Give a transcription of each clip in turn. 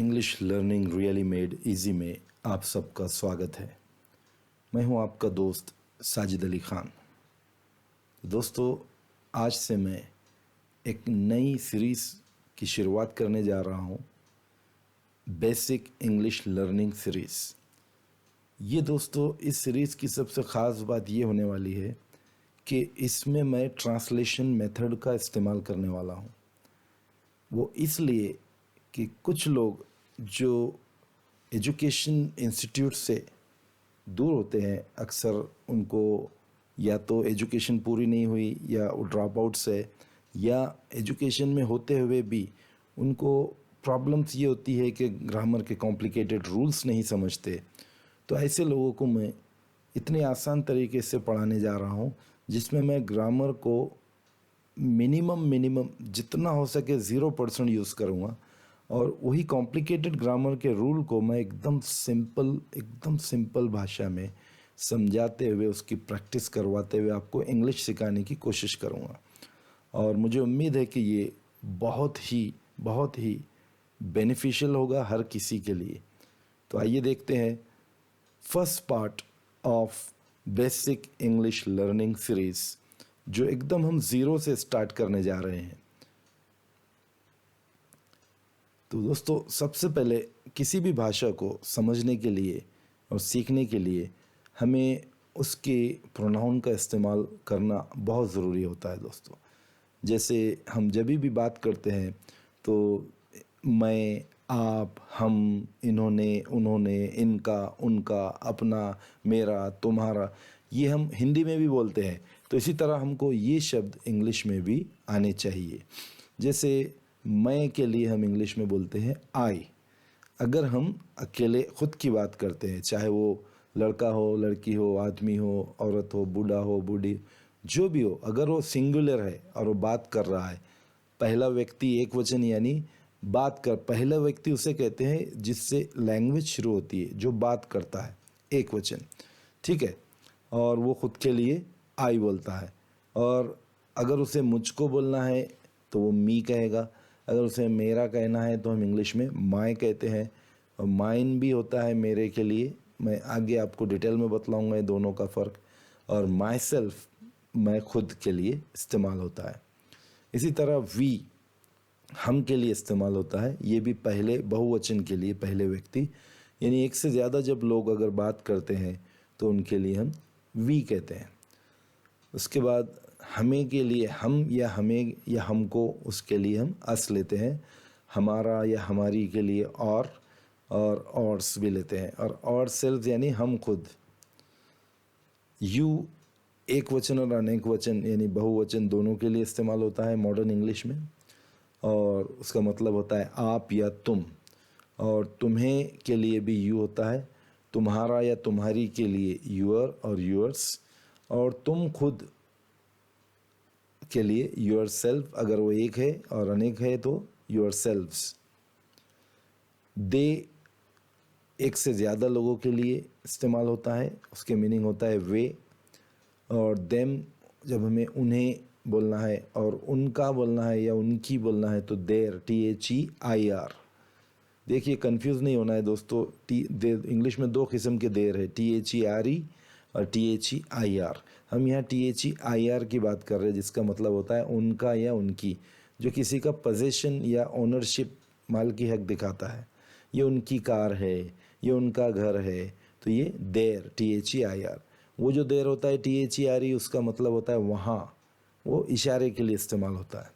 English learning really made easy में आप सबका स्वागत है। मैं हूं आपका दोस्त साजिद अली खान। दोस्तों, आज से मैं एक नई सीरीज़ की शुरुआत करने जा रहा हूं, बेसिक इंग्लिश लर्निंग सीरीज़। ये दोस्तों, इस सीरीज़ की सबसे ख़ास बात ये होने वाली है कि इसमें मैं ट्रांसलेशन मेथड का इस्तेमाल करने वाला हूं। वो इसलिए कि कुछ लोग जो एजुकेशन इंस्टीट्यूट से दूर होते हैं, अक्सर उनको या तो एजुकेशन पूरी नहीं हुई या वो ड्रॉप आउट्स है, या एजुकेशन में होते हुए भी उनको प्रॉब्लम्स ये होती है कि ग्रामर के कॉम्प्लिकेटेड रूल्स नहीं समझते। तो ऐसे लोगों को मैं इतने आसान तरीके से पढ़ाने जा रहा हूँ जिसमें मैं ग्रामर को मिनिमम जितना हो सके 0% यूज़ करूँगा, और वही कॉम्प्लिकेटेड ग्रामर के रूल को मैं एकदम सिंपल भाषा में समझाते हुए, उसकी प्रैक्टिस करवाते हुए आपको इंग्लिश सिखाने की कोशिश करूँगा। और मुझे उम्मीद है कि ये बहुत ही बेनिफिशियल होगा हर किसी के लिए। तो आइए देखते हैं first part of basic English learning series, जो एकदम हम ज़ीरो से स्टार्ट करने जा रहे हैं। तो दोस्तों, सबसे पहले किसी भी भाषा को समझने के लिए और सीखने के लिए हमें उसके प्रोनाउन का इस्तेमाल करना बहुत ज़रूरी होता है दोस्तों। जैसे हम जब भी बात करते हैं तो मैं, आप, हम, इन्होंने, उन्होंने, इनका, उनका, अपना, मेरा, तुम्हारा, ये हम हिंदी में भी बोलते हैं। तो इसी तरह हमको ये शब्द इंग्लिश में भी आने चाहिए। जैसे मैं के लिए हम इंग्लिश में बोलते हैं आई। अगर हम अकेले खुद की बात करते हैं, चाहे वो लड़का हो, लड़की हो, आदमी हो, औरत हो, बूढ़ा हो, बूढ़ी, जो भी हो, अगर वो सिंगुलर है और वो बात कर रहा है, पहला व्यक्ति एक वचन, यानी पहला व्यक्ति उसे कहते हैं जिससे लैंग्वेज शुरू होती है, जो बात करता है, एक वचन, ठीक है। और वो खुद के लिए आई बोलता है। और अगर उसे मुझको बोलना है तो वो मी कहेगा। अगर उसे मेरा कहना है तो हम इंग्लिश में माय कहते हैं। और माइन भी होता है मेरे के लिए, मैं आगे आपको डिटेल में बतलाऊंगा ये दोनों का फ़र्क। और माई सेल्फ, मैं खुद के लिए इस्तेमाल होता है। इसी तरह वी हम के लिए इस्तेमाल होता है, ये भी पहले बहुवचन के लिए, पहले व्यक्ति, यानी एक से ज़्यादा जब लोग अगर बात करते हैं तो उनके लिए हम वी कहते हैं। उसके बाद हमें के लिए हम या हमें या हमको, उसके लिए हम अस लेते हैं। हमारा या हमारी के लिए और्स भी लेते हैं। और सेल्फ यानी हम खुद। यू एक वचन और अनेक वचन यानी बहुवचन दोनों के लिए इस्तेमाल होता है मॉडर्न इंग्लिश में, और उसका मतलब होता है आप या तुम। और तुम्हें के लिए भी यू होता है, तुम्हारा या तुम्हारी के लिए यूअर और यूअर्स, और तुम खुद के लिए योर सेल्फ, अगर वो एक है और अनेक है तो योर सेल्व्स। दे एक से ज़्यादा लोगों के लिए इस्तेमाल होता है, उसके मीनिंग होता है वे। और देम जब हमें उन्हें बोलना है और उनका बोलना है या उनकी बोलना है तो देर, THEIR। देखिए, कंफ्यूज नहीं होना है दोस्तों। इंग्लिश में दो किस्म के देर है, THERE और THEIR। हम यहाँ THEIR की बात कर रहे हैं, जिसका मतलब होता है उनका या उनकी, जो किसी का पोजीशन या ओनरशिप, माल की हक दिखाता है। ये उनकी कार है, ये उनका घर है, तो ये देर, THEIR। वो जो देर होता है THERE, उसका मतलब होता है वहाँ, वो इशारे के लिए इस्तेमाल होता है,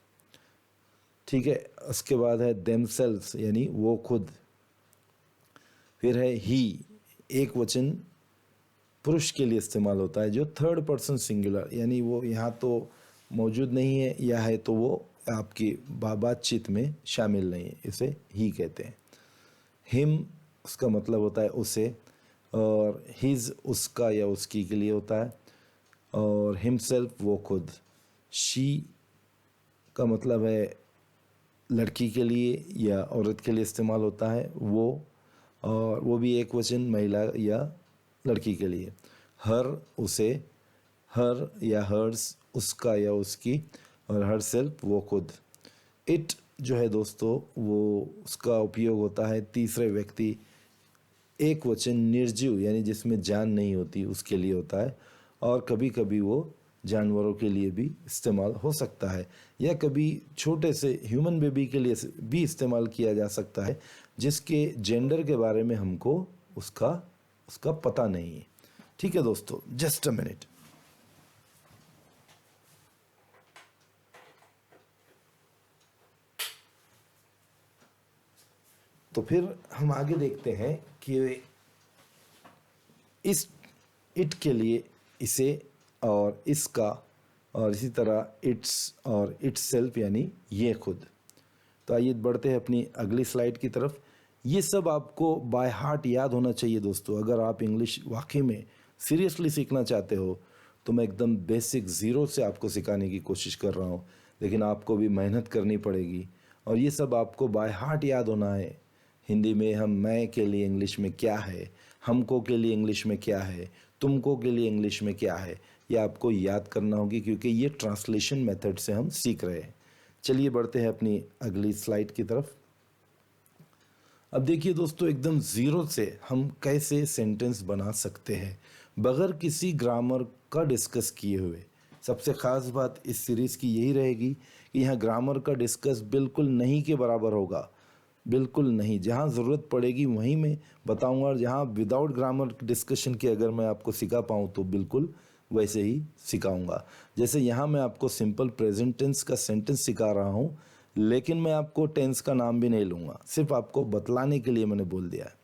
ठीक है। उसके बाद है देमसेल्व्स, यानी वो खुद। फिर है ही, एक वचन पुरुष के लिए इस्तेमाल होता है, जो थर्ड पर्सन सिंगुलर, यानी वो यहाँ तो मौजूद नहीं है, या है तो वो आपकी बातचीत में शामिल नहीं है, इसे ही कहते हैं। हिम, उसका मतलब होता है उसे, और हिज उसका या उसकी के लिए होता है, और हिमसेल्फ वो खुद। शी का मतलब है लड़की के लिए या औरत के लिए इस्तेमाल होता है वो, और वो भी एक वचन, महिला या लड़की के लिए। हर उसे, हर या हर्स उसका या उसकी, और हर सेल्फ वो खुद। इट जो है दोस्तों वो उसका उपयोग होता है तीसरे व्यक्ति एक वचन निर्जीव यानी जिसमें जान नहीं होती उसके लिए होता है, और कभी कभी वो जानवरों के लिए भी इस्तेमाल हो सकता है, या कभी छोटे से ह्यूमन बेबी के लिए भी इस्तेमाल किया जा सकता है जिसके जेंडर के बारे में हमको उसका उसका पता नहीं है। ठीक है दोस्तों, जस्ट अ मिनट। तो फिर हम आगे देखते हैं कि इस इट के लिए इसे और इसका, और इसी तरह इट्स और इट्स सेल्फ यानी ये खुद। तो आइए बढ़ते हैं अपनी अगली स्लाइड की तरफ। ये सब आपको बाय हार्ट याद होना चाहिए दोस्तों। अगर आप इंग्लिश वाकई में सीरियसली सीखना चाहते हो तो मैं एकदम बेसिक ज़ीरो से आपको सिखाने की कोशिश कर रहा हूँ, लेकिन आपको भी मेहनत करनी पड़ेगी और ये सब आपको बाय हार्ट याद होना है। हिंदी में हम मैं के लिए इंग्लिश में क्या है, हमको के लिए इंग्लिश में क्या है, तुमको के लिए इंग्लिश में क्या है, ये आपको याद करना होगी क्योंकि ये ट्रांसलेशन मेथड से हम सीख रहे हैं। चलिए बढ़ते हैं अपनी अगली स्लाइड की तरफ। अब देखिए दोस्तों, एकदम ज़ीरो से हम कैसे सेंटेंस बना सकते हैं बगैर किसी ग्रामर का डिस्कस किए हुए। सबसे ख़ास बात इस सीरीज़ की यही रहेगी कि यहाँ ग्रामर का डिस्कस बिल्कुल नहीं के बराबर होगा, बिल्कुल नहीं। जहाँ ज़रूरत पड़ेगी वहीं मैं बताऊंगा, और जहाँ विदाउट ग्रामर डिस्कशन के अगर मैं आपको सिखा पाऊँ तो बिल्कुल वैसे ही सिखाऊंगा। जैसे यहाँ मैं आपको सिंपल प्रेजेंट टेंस का सेंटेंस सिखा रहा हूँ, लेकिन मैं आपको टेंस का नाम भी नहीं लूँगा, सिर्फ आपको बतलाने के लिए मैंने बोल दिया है।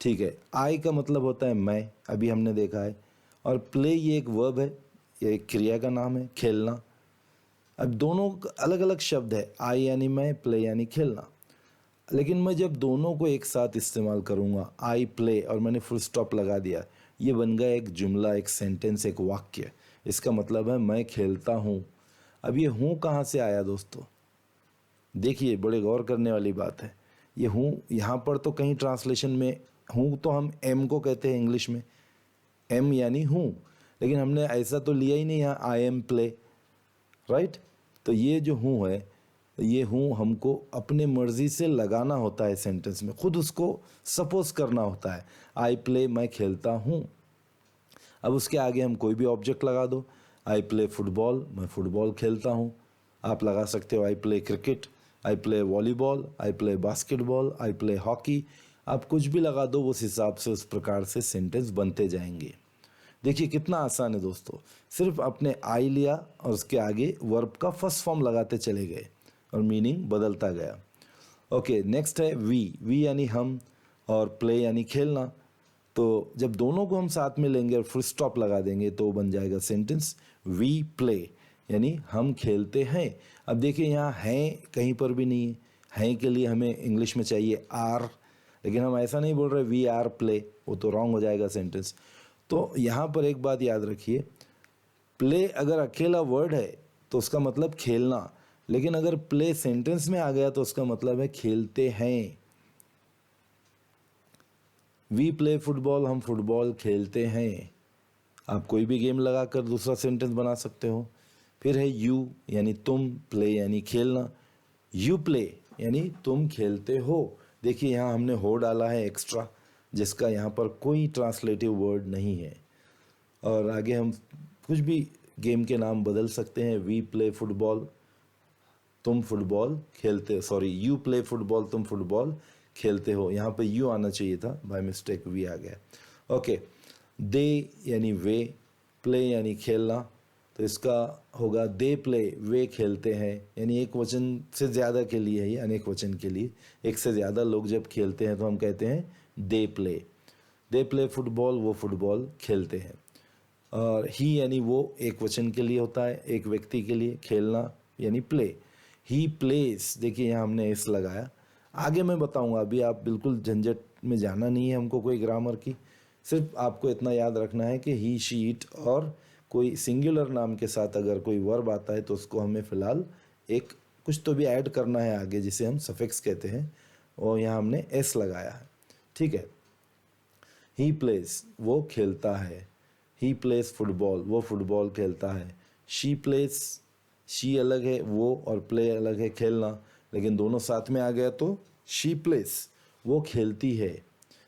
ठीक है, आई का मतलब होता है मैं, अभी हमने देखा है, और प्ले ये एक वर्ब है, ये एक क्रिया का नाम है, खेलना। अब दोनों अलग अलग शब्द है, आई यानी मैं, प्ले यानी खेलना, लेकिन मैं जब दोनों को एक साथ इस्तेमाल करूँगा, आई प्ले और मैंने फुल स्टॉप लगा दिया, ये बन गया एक जुमला, एक सेंटेंस, एक वाक्य। इसका मतलब है मैं खेलता हूँ। अब ये हूँ कहाँ से आया दोस्तों? देखिए, बड़े गौर करने वाली बात है। ये हूँ यहाँ पर तो कहीं ट्रांसलेशन में हूँ तो हम एम को कहते हैं इंग्लिश में, एम यानी हूँ, लेकिन हमने ऐसा तो लिया ही नहीं यहाँ आई एम प्ले, राइट। तो ये जो हूँ है, ये हूँ हमको अपने मर्ज़ी से लगाना होता है सेंटेंस में, खुद उसको सपोज करना होता है। आई प्ले, मैं खेलता हूँ। अब उसके आगे हम कोई भी ऑब्जेक्ट लगा दो, आई प्ले फुटबॉल, मैं फुटबॉल खेलता हूँ। आप लगा सकते हो I play cricket, I play volleyball, I play basketball, I play hockey. आप कुछ भी लगा दो, उस हिसाब से उस प्रकार से सेंटेंस बनते जाएंगे। देखिए कितना आसान है दोस्तों, सिर्फ आपने आई लिया और उसके आगे वर्ब का फर्स्ट फॉर्म लगाते चले गए और मीनिंग बदलता गया। ओके, नेक्स्ट है वी यानी हम और प्ले यानी खेलना। तो जब दोनों को हम साथ में लेंगे और फुल स्टॉप लगा देंगे तो बन जाएगा सेंटेंस वी प्ले, यानी हम खेलते हैं। अब देखिए यहाँ हैं कहीं पर भी नहीं है, हैं के लिए हमें इंग्लिश में चाहिए आर, लेकिन हम ऐसा नहीं बोल रहे वी आर प्ले, वो तो रॉन्ग हो जाएगा सेंटेंस। तो यहाँ पर एक बात याद रखिए, प्ले अगर अकेला वर्ड है तो उसका मतलब खेलना, लेकिन अगर प्ले सेंटेंस में आ गया तो उसका मतलब है खेलते हैं। वी प्ले फुटबॉल, हम फुटबॉल खेलते हैं। आप कोई भी गेम लगाकर दूसरा सेंटेंस बना सकते हो। फिर है यू यानी तुम, प्ले यानी खेलना। यू प्ले यानी तुम खेलते हो। देखिए यहाँ हमने हो डाला है एक्स्ट्रा, जिसका यहाँ पर कोई ट्रांसलेटिव वर्ड नहीं है। और आगे हम कुछ भी गेम के नाम बदल सकते हैं। वी प्ले फुटबॉल, तुम फुटबॉल खेलते, सॉरी यू प्ले फुटबॉल, तुम फुटबॉल खेलते हो। यहाँ पे यू आना चाहिए था, बाय मिस्टेक वी आ गया। ओके, दे यानी वे, प्ले यानी खेलना, तो इसका होगा दे प्ले, वे खेलते हैं, यानी एक वचन से ज़्यादा के लिए है ये, अनेक वचन के लिए। एक से ज़्यादा लोग जब खेलते हैं तो हम कहते हैं दे प्ले फुटबॉल, वो फुटबॉल खेलते हैं। और ही यानी वो एक वचन के लिए होता है, एक व्यक्ति के लिए। खेलना यानी प्ले, ही प्लेस, देखिए यहाँ हमने एस लगाया। आगे मैं बताऊंगा, अभी आप बिल्कुल झंझट में जाना नहीं है हमको कोई ग्रामर की, सिर्फ आपको इतना याद रखना है कि ही शी इट और कोई सिंगुलर नाम के साथ अगर कोई वर्ब आता है तो उसको हमें फ़िलहाल एक कुछ तो भी ऐड करना है आगे, जिसे हम सफिक्स कहते हैं, और यहाँ हमने एस लगाया है। ठीक है, ही प्लेस, वो खेलता है। ही प्लेस फुटबॉल, वो फुटबॉल खेलता है। शी प्लेस, शी अलग है वो और प्ले अलग है खेलना। लेकिन दोनों साथ में आ गया तो शी प्लेस, वो खेलती है।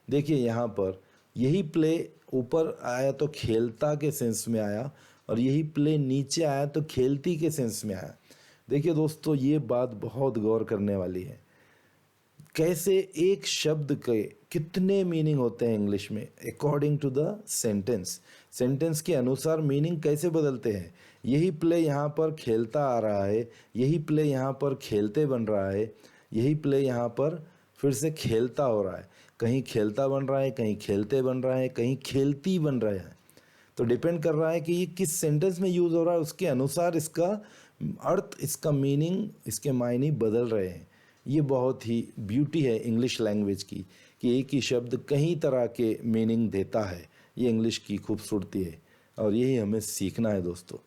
देखिए यहाँ पर यही प्ले ऊपर आया तो खेलता के सेंस में आया, और यही प्ले नीचे आया तो खेलती के सेंस में आया। देखिए दोस्तों, ये बात बहुत गौर करने वाली है, कैसे एक शब्द के कितने मीनिंग होते हैं इंग्लिश में according to the sentence. Sentence के अनुसार मीनिंग कैसे बदलते हैं। यही प्ले यहाँ पर खेलता आ रहा है, यही प्ले यहाँ पर खेलते बन रहा है, यही प्ले यहाँ पर फिर से खेलता हो रहा है। कहीं खेलता बन रहा है, कहीं खेलते बन रहा है, कहीं खेलती बन रहा है। तो डिपेंड कर रहा है कि ये किस सेंटेंस में यूज़ हो रहा है, उसके अनुसार इसका अर्थ, इसका मीनिंग, इसके मायने बदल रहे हैं। ये बहुत ही ब्यूटी है इंग्लिश लैंग्वेज की कि एक ही शब्द कई तरह के मीनिंग देता है। ये इंग्लिश की खूबसूरती है और यही हमें सीखना है दोस्तों।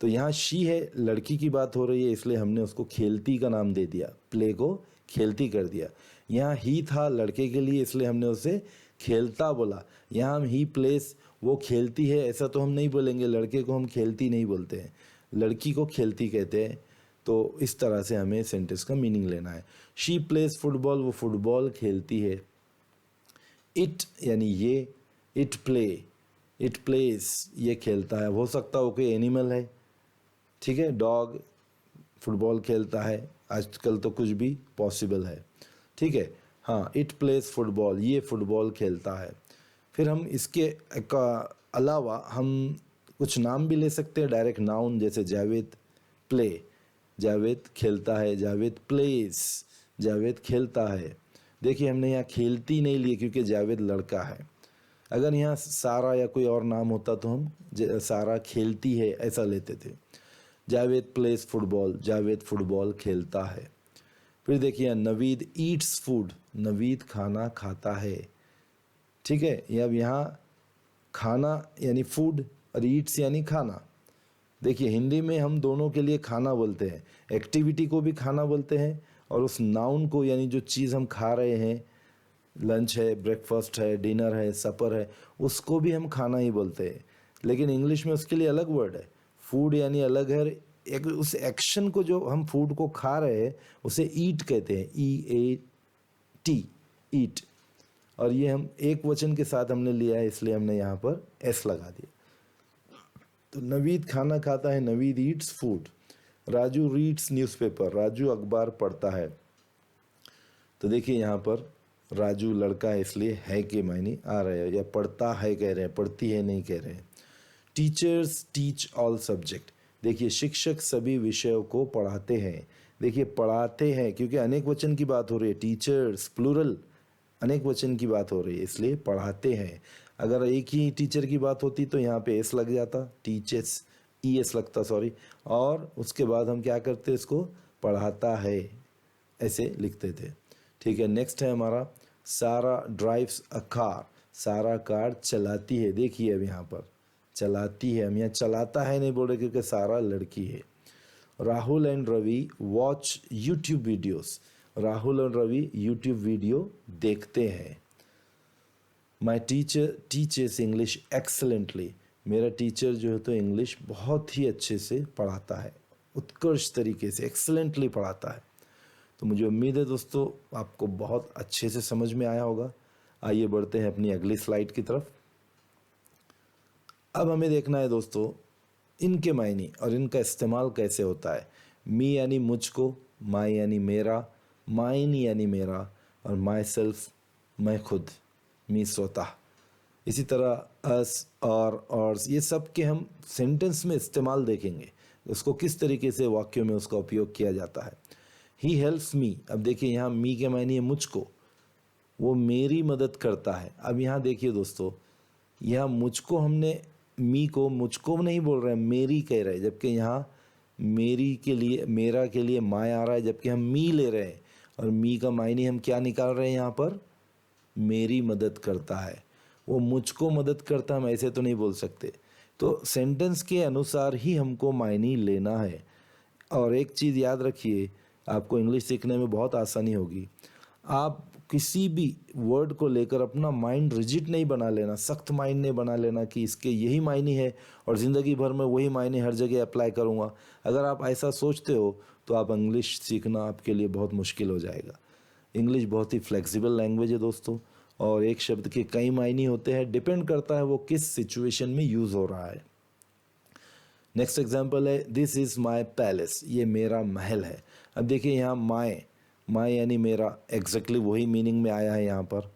तो यहाँ शी है, लड़की की बात हो रही है, इसलिए हमने उसको खेलती का नाम दे दिया, प्ले को खेलती कर दिया। यहाँ ही था लड़के के लिए, इसलिए हमने उसे खेलता बोला। यहाँ हम ही प्लेस, वो खेलती है, ऐसा तो हम नहीं बोलेंगे, लड़के को हम खेलती नहीं बोलते हैं, लड़की को खेलती कहते हैं। तो इस तरह से हमें सेंटेंस का मीनिंग लेना है। शी प्लेस फुटबॉल, वो फुटबॉल खेलती है। इट यानी ये, इट प्ले, इट प्लेस, ये खेलता है। हो सकता हो कोई एनिमल है, ठीक है, डॉग फुटबॉल खेलता है, आजकल तो कुछ भी पॉसिबल है, ठीक है। हाँ, इट प्लेस फुटबॉल, ये फुटबॉल खेलता है। फिर हम इसके अलावा हम कुछ नाम भी ले सकते हैं, डायरेक्ट नाउन, जैसे जावेद प्ले, जावेद खेलता है, जावेद प्लेस, जावेद खेलता है। देखिए हमने यहाँ खेलती नहीं ली क्योंकि जावेद लड़का है। अगर यहाँ सारा या कोई और नाम होता तो हम सारा खेलती है ऐसा लेते थे। Javed place football, Javed football खेलता है। फिर देखिए नवीद ईट्स फूड, नवीद खाना खाता है, ठीक है। या अब यहाँ खाना यानी फूड और ईट्स यानी खाना। देखिए हिंदी में हम दोनों के लिए खाना बोलते हैं, एक्टिविटी को भी खाना बोलते हैं और उस नाउन को यानी जो चीज़ हम खा रहे हैं, लंच है, ब्रेकफास्ट है, डिनर है, सपर है, उसको भी हम खाना ही बोलते हैं। लेकिन इंग्लिश में उसके लिए अलग वर्ड है, फूड यानी अलग है। एक उस एक्शन को जो हम फूड को खा रहे हैं उसे ईट कहते हैं, EAT, ईट। और ये हम एक वचन के साथ हमने लिया है, इसलिए हमने यहाँ पर एस लगा दिया। तो नवीद खाना खाता है, Naveed Yeats food. Raju reads newspaper, Raju अखबार पढ़ता है। तो देखिए यहाँ पर राजू लड़का है इसलिए है के मायने आ रहे हैं, या पढ़ता है कह रहे हैं, पढ़ती है नहीं कह रहे हैं। टीचर्स टीच ऑल सब्जेक्ट, देखिए शिक्षक सभी विषयों को पढ़ाते हैं। देखिए पढ़ाते हैं क्योंकि अनेक वचन की बात हो रही है, टीचर्स प्लूरल अनेक वचन की बात हो रही है, इसलिए पढ़ाते हैं। अगर एक ही टीचर की बात होती तो यहाँ पे एस लग जाता, टीचर्स ES लगता, सॉरी। और उसके बाद हम क्या करते, इसको पढ़ाता है ऐसे लिखते थे, ठीक है। नेक्स्ट है हमारा सारा ड्राइव्स अ कार, सारा कार चलाती है। देखिए अब यहाँ पर चलाती है, हम यहाँ चलाता है नहीं बोल रहे क्योंकि सारा लड़की है। Rahul and Ravi watch YouTube videos, Rahul और रवि यूट्यूब वीडियो देखते हैं। My teacher teachers English excellently, मेरा टीचर जो है तो इंग्लिश बहुत ही अच्छे से पढ़ाता है, उत्कृष्ट तरीके से एक्सलेंटली पढ़ाता है। तो मुझे उम्मीद है दोस्तों आपको बहुत अच्छे से समझ में आया होगा। आइए बढ़ते हैं अपनी अगली स्लाइड की तरफ। अब हमें देखना है दोस्तों इनके मायने और इनका इस्तेमाल कैसे होता है। मी यानी मुझको, माई यानी मेरा, माइन यानी मेरा, और माई सेल्फ मैं खुद, मी स्वतः। इसी तरह अस और ये सब के हम सेंटेंस में इस्तेमाल देखेंगे, उसको किस तरीके से वाक्यों में उसका उपयोग किया जाता है। ही हेल्प्स मी, अब देखिए यहाँ मी के मायने मुझको, वो मेरी मदद करता है। अब यहाँ देखिए दोस्तों, यहाँ मुझको हमने मी को मुझको नहीं बोल रहे हैं, मेरी कह रहे हैं, जबकि यहाँ मेरी के लिए मेरा के लिए माय आ रहा है, जबकि हम मी ले रहे हैं। और मी का मायने हम क्या निकाल रहे हैं यहाँ पर, मेरी मदद करता है। वो मुझको मदद करता है, हम ऐसे तो नहीं बोल सकते। तो सेंटेंस के अनुसार ही हमको मायने लेना है। और एक चीज़ याद रखिए, आपको इंग्लिश सीखने में बहुत आसानी होगी। आप किसी भी वर्ड को लेकर अपना माइंड रिजिड नहीं बना लेना, सख्त माइंड नहीं बना लेना कि इसके यही मायने है और ज़िंदगी भर में वही मायने हर जगह अप्लाई करूँगा। अगर आप ऐसा सोचते हो तो आप इंग्लिश सीखना आपके लिए बहुत मुश्किल हो जाएगा। इंग्लिश बहुत ही फ्लेक्सिबल लैंग्वेज है दोस्तों, और एक शब्द के कई मायने होते हैं, डिपेंड करता है वो किस सिचुएशन में यूज़ हो रहा है। नेक्स्ट एग्जाम्पल है दिस इज़ माई पैलेस, ये मेरा महल है। अब देखिए यहाँ माई यानी मेरा, एग्जैक्टली वही मीनिंग में आया है यहाँ पर।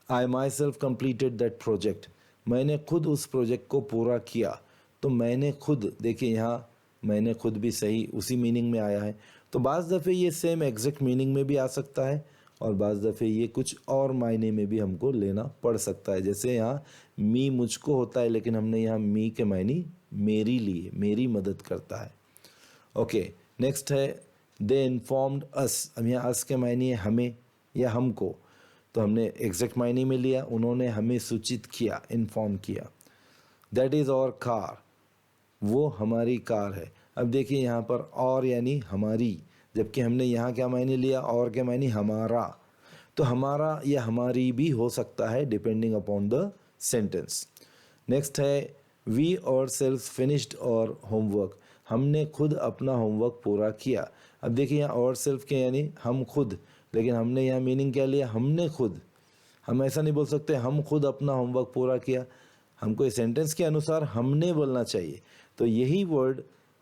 I myself completed that project, मैंने खुद उस प्रोजेक्ट को पूरा किया। तो मैंने खुद, देखिए यहाँ मैंने खुद भी सही उसी मीनिंग में आया है। तो बाज़ दफ़े ये सेम एग्जैक्ट मीनिंग में भी आ सकता है, और बाज़ दफ़े ये कुछ और मायने में भी हमको लेना पड़ सकता है। जैसे यहाँ मी मुझको होता है, लेकिन हमने यहाँ मी के मायने मेरी लिए, मेरी मदद करता है। ओके, नेक्स्ट है दे इन्फॉर्म्ड अस। अब यहाँ अस के मायने हमें या हमको, तो हमने एग्जैक्ट मायने में लिया, उन्होंने हमें सूचित किया, इन्फॉर्म किया। दैट इज़ आवर कार, वो हमारी कार है। अब देखिए यहाँ पर और यानी हमारी, जबकि हमने यहाँ क्या मायने लिया, और क्या मायने हमारा। तो हमारा या हमारी भी हो सकता है depending upon the sentence. Next है वी और सेल्फ फिनिश्ड और होमवर्क, हमने खुद अपना होमवर्क पूरा किया। अब देखिए यहाँ और सेल्फ के यानी हम खुद, लेकिन हमने यहाँ मीनिंग क्या लिया, हमने खुद। हम ऐसा नहीं बोल सकते हम खुद अपना होमवर्क पूरा किया, हमको इस सेंटेंस के अनुसार हमने बोलना चाहिए। तो यही वर्ड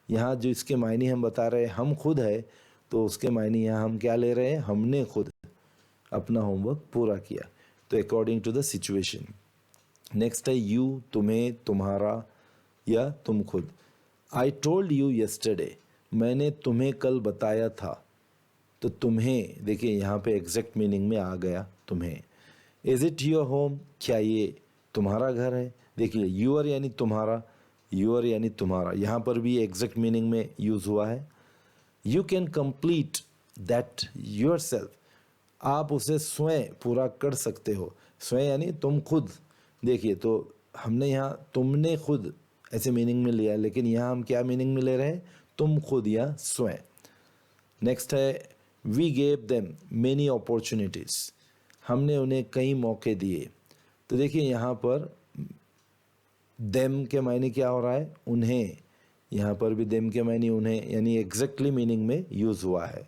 यहाँ जो इसके मायने हम बता रहे हैं हम खुद है, तो उसके मायने यहाँ हम क्या ले रहे हैं, हमने खुद अपना होमवर्क पूरा किया। तो according to the situation. Next है यू, तुम्हें, तुम्हारा या तुम खुद। आई टोल्ड यू येस्टरडे, मैंने तुम्हें कल बताया था। तो तुम्हें, देखिए यहाँ पे एग्जैक्ट मीनिंग में आ गया तुम्हें। इज़ इट योर होम, क्या ये तुम्हारा घर है। देखिए यूअर यानी तुम्हारा, यूअर यानी तुम्हारा, यहाँ पर भी एग्जैक्ट मीनिंग में यूज़ हुआ है। You can complete that your self, आप उसे स्वयं पूरा कर सकते हो। स्वयं यानी तुम खुद। देखिए तो हमने यहाँ तुमने खुद ऐसे मीनिंग में लिया, लेकिन यहाँ हम क्या मीनिंग में ले रहे हैं, तुम खुद या स्वयं। नेक्स्ट है we gave them many opportunities, हमने उन्हें कई मौके दिए। तो देखिए यहाँ पर देम के मायने क्या हो रहा है, उन्हें। यहाँ पर भी देम के मायने उन्हें, यानी एग्जैक्टली मीनिंग में यूज़ हुआ है।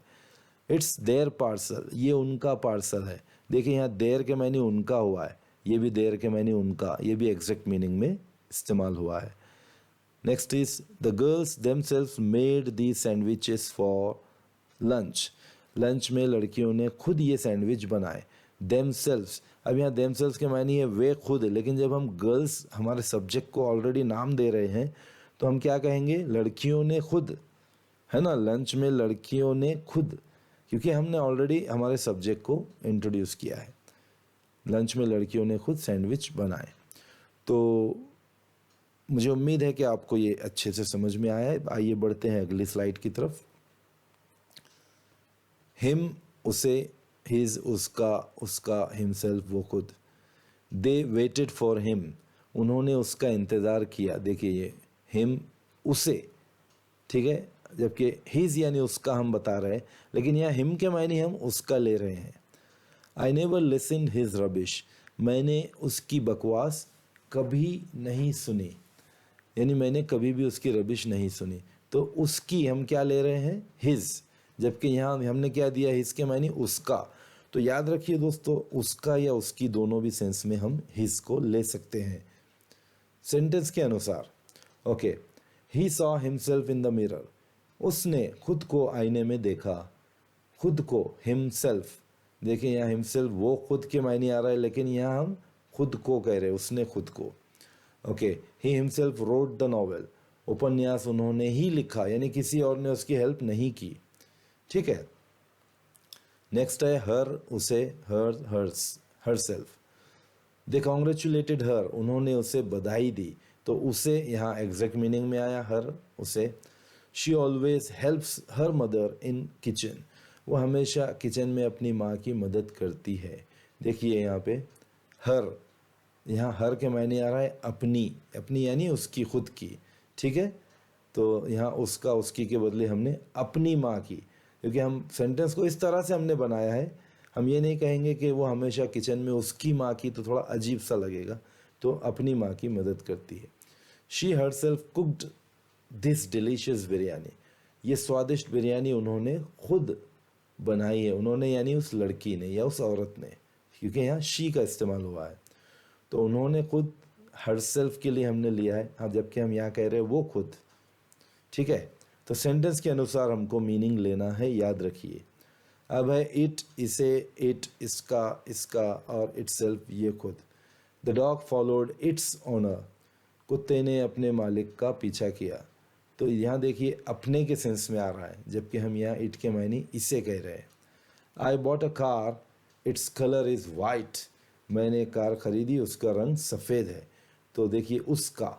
इट्स देयर पार्सल, ये उनका पार्सल है। देखिए यहाँ देयर के मायने उनका हुआ है, ये भी देयर के मायने उनका, ये भी एग्जैक्ट मीनिंग में इस्तेमाल हुआ है। Next is the girls themselves made the sandwiches for lunch, lunch में लड़कियों ने खुद ये सैंडविच बनाए। देमसेल्व्स, अब यहाँ देमसेल्व्स के मायने है वे खुद, लेकिन जब हम गर्ल्स हमारे सब्जेक्ट को ऑलरेडी नाम दे रहे हैं तो हम क्या कहेंगे, लड़कियों ने खुद, है ना। लंच में लड़कियों ने खुद, क्योंकि हमने ऑलरेडी हमारे सब्जेक्ट को इंट्रोड्यूस किया है। लंच में लड़कियों ने खुद सैंडविच बनाए। तो मुझे उम्मीद है कि आपको ये अच्छे से समझ में आया है। आइए बढ़ते हैं अगली स्लाइड की तरफ। हिम उसे, हिज उसका, उसका हिमसेल्फ वो खुद। दे वेटेड फॉर हिम, उन्होंने उसका इंतज़ार किया। देखिए ये हिम उसे, ठीक है, जबकि हिज यानी उसका हम बता रहे हैं, लेकिन यहाँ हिम के मायने हम उसका ले रहे हैं। I never listen his rubbish, मैंने उसकी बकवास कभी नहीं सुनी, यानी मैंने कभी भी उसकी रबिश नहीं सुनी। तो उसकी हम क्या ले रहे हैं, हिज, जबकि यहाँ हमने क्या दिया, हिज के मायने उसका। तो याद रखिए दोस्तों, उसका या उसकी दोनों भी सेंस में हम हिज को ले सकते हैं सेंटेंस के अनुसार। Okay, he saw himself in the mirror, उसने खुद को आईने में देखा। खुद को, हिमसेल्फ, देखिए यहाँ हिमसेल्फ वो खुद के मायने आ रहा है, लेकिन यहाँ हम खुद को कह रहे हैं, उसने खुद को। Okay, he himself wrote the novel, उपन्यास उन्होंने ही लिखा, यानी किसी और ने उसकी हेल्प नहीं की। ठीक है। नेक्स्ट है हर, उसे, हर, हर्स, हरसेल्फ। दे कॉन्ग्रेचुलेटेड हर, उन्होंने उसे बधाई दी। तो उसे यहाँ एग्जैक्ट मीनिंग में आया, हर, उसे। She always helps her mother in kitchen, वो हमेशा किचन में अपनी माँ की मदद करती है। देखिए यहाँ पे हर, यहाँ हर के मायने आ रहा है अपनी, अपनी यानी उसकी खुद की। ठीक है, तो यहाँ उसका, उसकी के बदले हमने अपनी माँ की, क्योंकि हम सेंटेंस को इस तरह से हमने बनाया है। हम ये नहीं कहेंगे कि वो हमेशा किचन में उसकी माँ की, तो थोड़ा अजीब सा लगेगा, तो अपनी माँ की मदद करती है। She herself cooked this delicious biryani, ये स्वादिष्ट बिरयानी उन्होंने खुद बनाई है, उन्होंने यानी उस लड़की ने या उस औरत ने, क्योंकि यहाँ शी का इस्तेमाल हुआ है, तो उन्होंने खुद हर सेल्फ के लिए हमने लिया है। हाँ, जबकि हम यहाँ कह रहे हैं वो खुद। ठीक है, तो सेंटेंस के अनुसार हमको मीनिंग लेना है, याद रखिए। अब है इट, इसे, इट इसका, इसका, और इटसेल्फ ये खुद। The dog followed its owner, कुत्ते ने अपने मालिक का पीछा किया। तो यहाँ देखिए अपने के सेंस में आ रहा है, जबकि हम यहाँ इट के मायने इसे कह रहे हैं। I bought a car, its colour is white, मैंने कार खरीदी, उसका रंग सफ़ेद है। तो देखिए उसका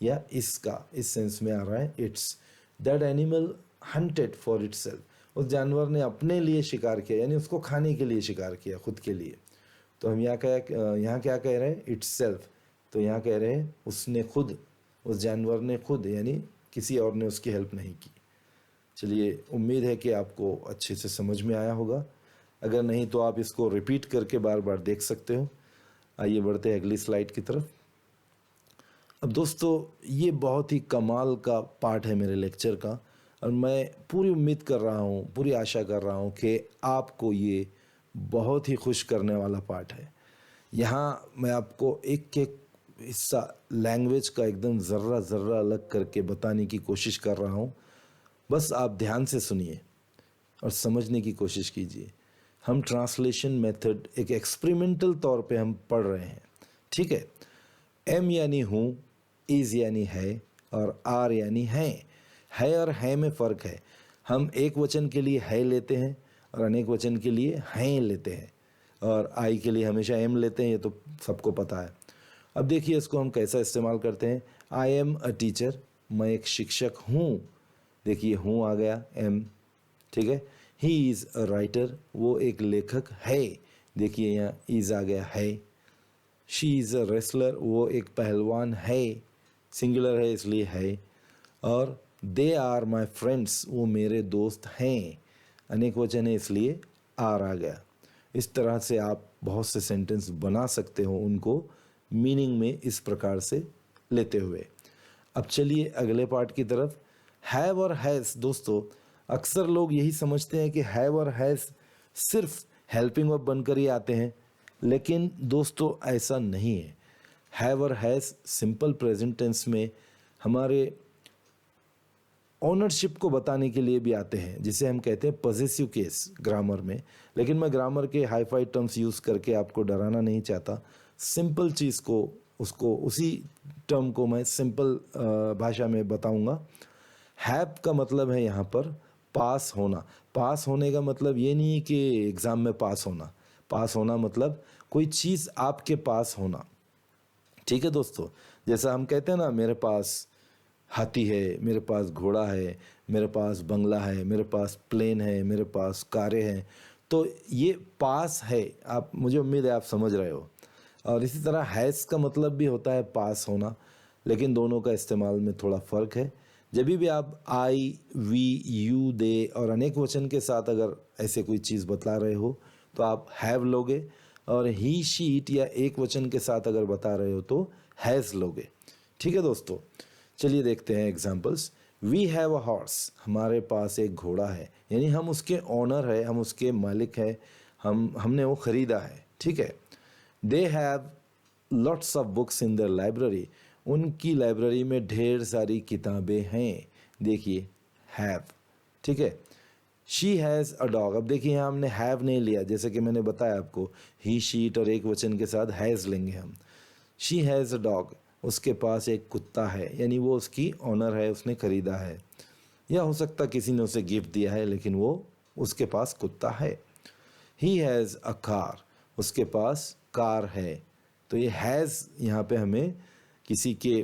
या इसका, इस सेंस में आ रहा है it's. That animal hunted for itself, उस जानवर ने अपने लिए शिकार किया, यानी उसको खाने के लिए शिकार किया, खुद के लिए। तो हम यहाँ क्या कह रहे हैं, इटसेल्फ। तो यहाँ कह रहे हैं उसने खुद, उस जानवर ने खुद, यानी किसी और ने उसकी हेल्प नहीं की। चलिए, उम्मीद है कि आपको अच्छे से समझ में आया होगा। अगर नहीं तो आप इसको रिपीट करके बार बार देख सकते हो। आइए बढ़ते हैं अगली स्लाइड की तरफ। अब दोस्तों, ये बहुत ही कमाल का पार्ट है मेरे लेक्चर का, और मैं पूरी उम्मीद कर रहा हूँ, पूरी आशा कर रहा हूँ कि आपको ये बहुत ही खुश करने वाला पार्ट है। यहाँ मैं आपको एक एक हिस्सा लैंग्वेज का एकदम ज़र्रा ज़र्रा अलग करके बताने की कोशिश कर रहा हूँ। बस आप ध्यान से सुनिए और समझने की कोशिश कीजिए। हम ट्रांसलेशन मेथड एक एक्सपेरिमेंटल तौर पे हम पढ़ रहे हैं, ठीक है। एम यानी हूँ, इज़ यानी है, और आर यानी हैं। है और है में फ़र्क है। हम एक वचन के लिए है लेते हैं और अनेक वचन के लिए हैं लेते हैं, और आई के लिए हमेशा एम लेते हैं, ये तो सबको पता है। अब देखिए इसको हम कैसा इस्तेमाल करते हैं। आई एम अ टीचर, मैं एक शिक्षक हूँ। देखिए हूँ आ गया, एम, ठीक है। ही इज़ अ राइटर, वो एक लेखक है। देखिए यहाँ इज़ आ गया, है। शी इज़ अ रेसलर, वो एक पहलवान है, सिंगुलर है इसलिए है। और दे आर माई फ्रेंड्स, वो मेरे दोस्त हैं, अनेक वचन है इसलिए आर आ गया। इस तरह से आप बहुत से सेंटेंस बना सकते हो, उनको मीनिंग में इस प्रकार से लेते हुए। अब चलिए अगले पार्ट की तरफ। हैव और हैज़, दोस्तों अक्सर लोग यही समझते हैं कि हैव और हैज़ सिर्फ हेल्पिंग वर्ब बनकर ही आते हैं, लेकिन दोस्तों ऐसा नहीं है। हैव और हैज़ सिंपल प्रेजेंट टेंस में हमारे ओनरशिप को बताने के लिए भी आते हैं, जिसे हम कहते हैं पॉसेसिव केस ग्रामर में। लेकिन मैं ग्रामर के हाई फाई टर्म्स यूज़ करके आपको डराना नहीं चाहता। सिंपल चीज़ को, उसको, उसी टर्म को मैं सिंपल भाषा में बताऊंगा। हैव का मतलब है यहाँ पर पास होना। पास होने का मतलब ये नहीं है कि एग्ज़ाम में पास होना। पास होना मतलब कोई चीज़ आपके पास होना, ठीक है दोस्तों। जैसा हम कहते हैं ना, मेरे पास हाथी है, मेरे पास घोड़ा है, मेरे पास बंगला है, मेरे पास प्लेन है, मेरे पास कारें हैं। तो ये पास है, आप, मुझे उम्मीद है आप समझ रहे हो। और इसी तरह हैज़ का मतलब भी होता है पास होना, लेकिन दोनों का इस्तेमाल में थोड़ा फ़र्क है। जब भी आप आई, वी, यू, दे और अनेक वचन के साथ अगर ऐसे कोई चीज़ बता रहे हो तो आप हैव लोगे, और ही, शी, इट या एक वचन के साथ अगर बता रहे हो तो हैज़ लोगे, ठीक है दोस्तों। चलिए देखते हैं examples. We have a horse, हमारे पास एक घोड़ा है, यानी हम उसके ऑनर है, हम उसके मालिक हैं, हमने वो ख़रीदा है, ठीक है। They have lots of books in their library, उनकी लाइब्रेरी में ढेर सारी किताबें हैं। देखिए हैव, ठीक है। शी हैज़ अ डॉग, अब देखिए यहाँ हमने हैव नहीं लिया, जैसे कि मैंने बताया आपको, ही, शीट और एक वचन के साथ हैज़ लेंगे हम। शी हैज़ अ डॉग, उसके पास एक कुत्ता है, यानी वो उसकी ऑनर है, उसने ख़रीदा है, या हो सकता किसी ने उसे गिफ्ट दिया है, लेकिन वो, उसके पास कुत्ता है। ही हैज़ अ कार, उसके पास कार है। तो ये हैज़ यहाँ पे हमें किसी के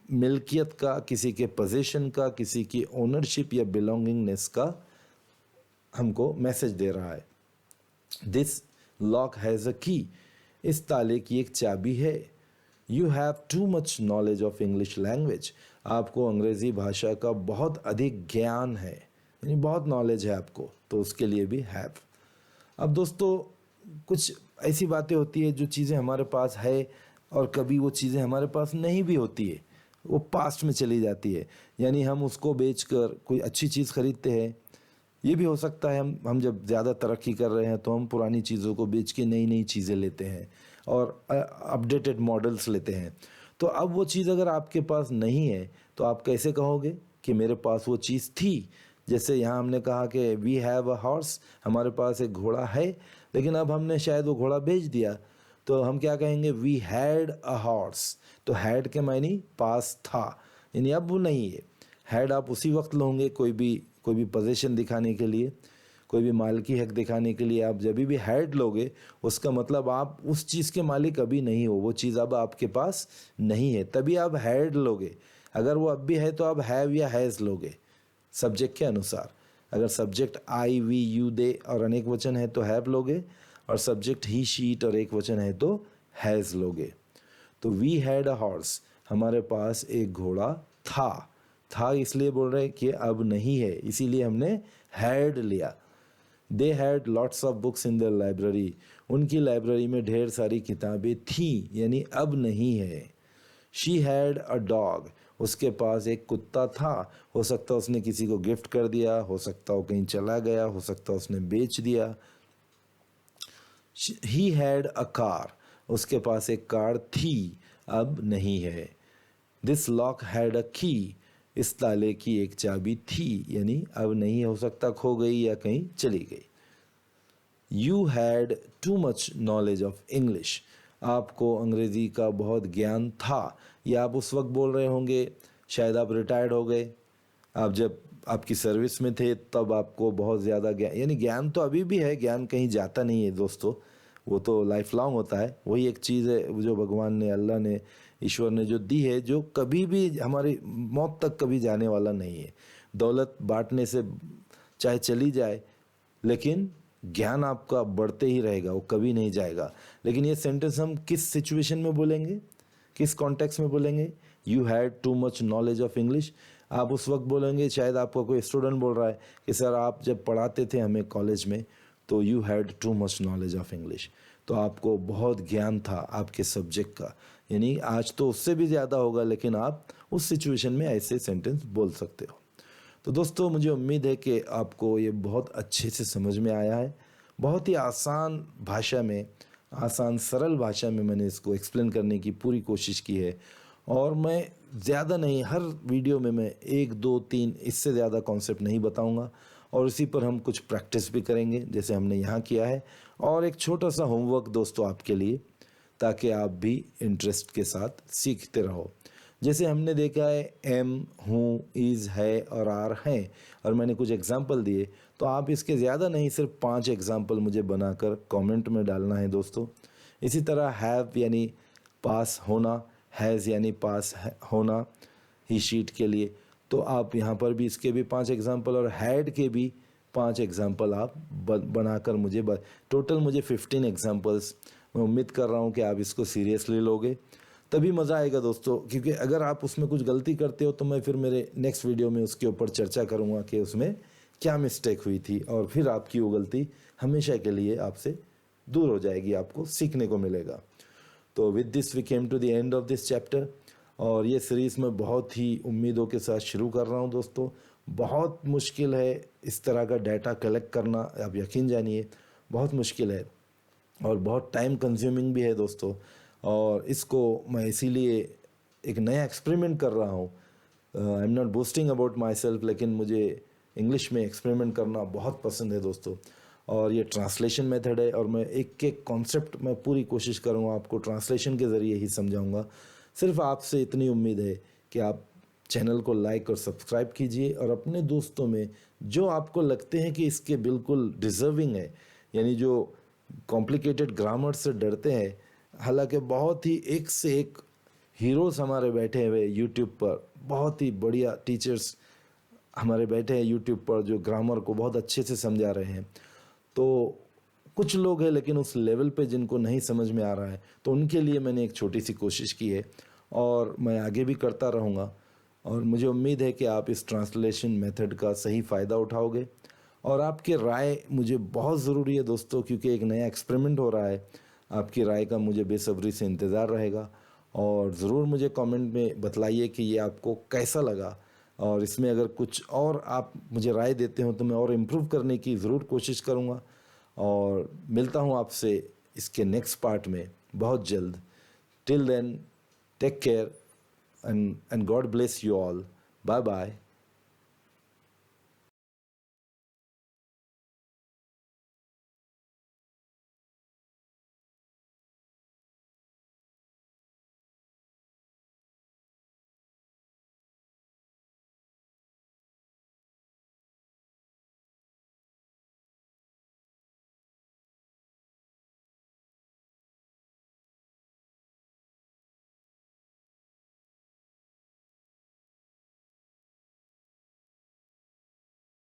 मिल्कियत का, किसी के पोजीशन का, किसी की ओनरशिप या बिलोंगिंगनेस का हमको मैसेज दे रहा है। दिस लॉक हैज़ अ की, इस ताले की एक चाबी है। You have too much knowledge of English language, आपको अंग्रेज़ी भाषा का बहुत अधिक ज्ञान है, यानी बहुत नॉलेज है आपको, तो उसके लिए भी हैव। अब दोस्तों कुछ ऐसी बातें होती है जो चीज़ें हमारे पास है और कभी वो चीज़ें हमारे पास नहीं भी होती है, वो पास्ट में चली जाती है। यानी हम उसको बेचकर कोई अच्छी चीज़ खरीदते हैं। ये भी हो सकता है हम जब ज़्यादा तरक्की कर रहे हैं तो हम पुरानी चीज़ों को बेच के नई नई चीज़ें लेते हैं और अपडेटेड मॉडल्स लेते हैं। तो अब वो चीज़ अगर आपके पास नहीं है तो आप कैसे कहोगे कि मेरे पास वो चीज़ थी? जैसे यहाँ हमने कहा कि वी हैव अ हॉर्स, हमारे पास एक घोड़ा है, लेकिन अब हमने शायद वो घोड़ा बेच दिया, तो हम क्या कहेंगे? We had a horse. तो हैड के मायने पास था, यानी अब वो नहीं है। हैड आप उसी वक्त लोगे कोई भी पोजीशन दिखाने के लिए, कोई भी मालिकी हक दिखाने के लिए। आप जब भी हैड लोगे उसका मतलब आप उस चीज़ के मालिक अभी नहीं हो, वो चीज़ अब आपके पास नहीं है, तभी आप हैड लोगे। अगर वो अब भी है तो आप हैव या हैज़ लोगे सब्जेक्ट के अनुसार। अगर subject I we you they और अनेक वचन है तो हैव लोगे, और सब्जेक्ट ही शी इट और एक वचन है तो हैज़ लोगे। तो वी हैड अ हॉर्स, हमारे पास एक घोड़ा था इसलिए बोल रहे हैं कि अब नहीं है, इसीलिए हमने हैड लिया। They had lots of books in their library, उनकी लाइब्रेरी में ढेर सारी किताबें थीं, यानी अब नहीं है। शी हैड अ डॉग, उसके पास एक कुत्ता था। हो सकता उसने किसी को गिफ्ट कर दिया, हो सकता वो कहीं चला गया, हो सकता उसने बेच दिया। ही हैड अ कार, उसके पास एक कार थी, अब नहीं है। दिस लॉक हैड अ की, इस ताले की एक चाबी थी, यानी अब नहीं, हो सकता खो गई या कहीं चली गई। You had too much knowledge of English, आपको अंग्रेज़ी का बहुत ज्ञान था। या आप उस वक्त बोल रहे होंगे, शायद आप रिटायर्ड हो गए, आप जब आपकी सर्विस में थे तब आपको बहुत ज़्यादा ज्ञान, यानी ज्ञान तो अभी भी है, ज्ञान कहीं जाता नहीं है दोस्तों, वो तो लाइफ लॉन्ग होता है। वही एक चीज़ है जो भगवान ने, अल्लाह ने, ईश्वर ने जो दी है, जो कभी भी हमारी मौत तक कभी जाने वाला नहीं है। दौलत बांटने से चाहे चली जाए, लेकिन ज्ञान आपका बढ़ते ही रहेगा, वो कभी नहीं जाएगा। लेकिन ये सेंटेंस हम किस सिचुएशन में बोलेंगे, किस कॉन्टेक्स्ट में बोलेंगे? You had too much knowledge of English, आप उस वक्त बोलेंगे, शायद आपको कोई स्टूडेंट बोल रहा है कि सर आप जब पढ़ाते थे हमें कॉलेज में तो you had too much knowledge of English, तो आपको बहुत ज्ञान था आपके सब्जेक्ट का। यानी आज तो उससे भी ज़्यादा होगा, लेकिन आप उस सिचुएशन में ऐसे सेंटेंस बोल सकते हो। तो दोस्तों मुझे उम्मीद है कि आपको ये बहुत अच्छे से समझ में आया है। बहुत ही आसान भाषा में, आसान सरल भाषा में मैंने इसको एक्सप्लेन करने की पूरी कोशिश की है। और मैं ज़्यादा नहीं, हर वीडियो में मैं 1 2 3 इससे ज़्यादा कॉन्सेप्ट नहीं बताऊंगा, और इसी पर हम कुछ प्रैक्टिस भी करेंगे जैसे हमने यहाँ किया है। और एक छोटा सा होमवर्क दोस्तों आपके लिए, ताकि आप भी इंटरेस्ट के साथ सीखते रहो। जैसे हमने देखा है एम, हूँ, इज़, है और आर हैं, और मैंने कुछ एग्जाम्पल दिए, तो आप इसके ज़्यादा नहीं, सिर्फ 5 एग्जाम्पल मुझे बनाकर कमेंट में डालना है दोस्तों। इसी तरह हैव यानी पास होना, हैज़ यानी पास होना ही शीट के लिए, तो आप यहाँ पर भी इसके भी 5 एग्जाम्पल, और हैड के भी 5 एग्जाम्पल आप बनाकर मुझे टोटल मुझे 15 एग्जाम्पल्स। मैं उम्मीद कर रहा हूँ कि आप इसको सीरियसली लोगे, तभी मज़ा आएगा दोस्तों। क्योंकि अगर आप उसमें कुछ गलती करते हो तो मैं फिर मेरे नेक्स्ट वीडियो में उसके ऊपर चर्चा करूँगा कि उसमें क्या मिस्टेक हुई थी, और फिर आपकी वो गलती हमेशा के लिए आपसे दूर हो जाएगी, आपको सीखने को मिलेगा। तो with this we came to the end of this chapter, और ये सीरीज़ मैं बहुत ही उम्मीदों के साथ शुरू कर रहा हूँ दोस्तों। बहुत मुश्किल है इस तरह का डाटा कलेक्ट करना, आप यकीन जानिए बहुत मुश्किल है, और बहुत टाइम कंज्यूमिंग भी है दोस्तों। और इसको मैं इसीलिए एक नया एक्सपेरिमेंट कर रहा हूँ। I am not boasting about my self, लेकिन मुझे इंग्लिश में एक्सपेरिमेंट करना बहुत पसंद है दोस्तों। और ये ट्रांसलेशन मेथड है, और मैं एक एक कॉन्सेप्ट मैं पूरी कोशिश करूँगा आपको ट्रांसलेशन के ज़रिए ही समझाऊँगा। सिर्फ आपसे इतनी उम्मीद है कि आप चैनल को लाइक और सब्सक्राइब कीजिए, और अपने दोस्तों में जो आपको लगते हैं कि इसके बिल्कुल डिज़र्विंग है, यानी जो कॉम्प्लिकेटेड ग्रामर से डरते हैं, हालांकि बहुत ही एक से एक हीरोज़ हमारे बैठे हुए यूट्यूब पर, बहुत ही बढ़िया टीचर्स हमारे बैठे हैं यूट्यूब पर जो ग्रामर को बहुत अच्छे से समझा रहे हैं। तो कुछ लोग हैं लेकिन उस लेवल पे जिनको नहीं समझ में आ रहा है, तो उनके लिए मैंने एक छोटी सी कोशिश की है, और मैं आगे भी करता रहूँगा। और मुझे उम्मीद है कि आप इस ट्रांसलेशन मेथड का सही फ़ायदा उठाओगे, और आपकी राय मुझे बहुत ज़रूरी है दोस्तों, क्योंकि एक नया एक्सपेरिमेंट हो रहा है। आपकी राय का मुझे बेसब्री से इंतज़ार रहेगा। और ज़रूर मुझे कमेंट में बतलाइए कि ये आपको कैसा लगा, और इसमें अगर कुछ और आप मुझे राय देते हो तो मैं और इम्प्रूव करने की ज़रूर कोशिश करूँगा। और मिलता हूँ आपसे इसके नेक्स्ट पार्ट में बहुत जल्द। Till then, take care and God bless you all. Bye bye.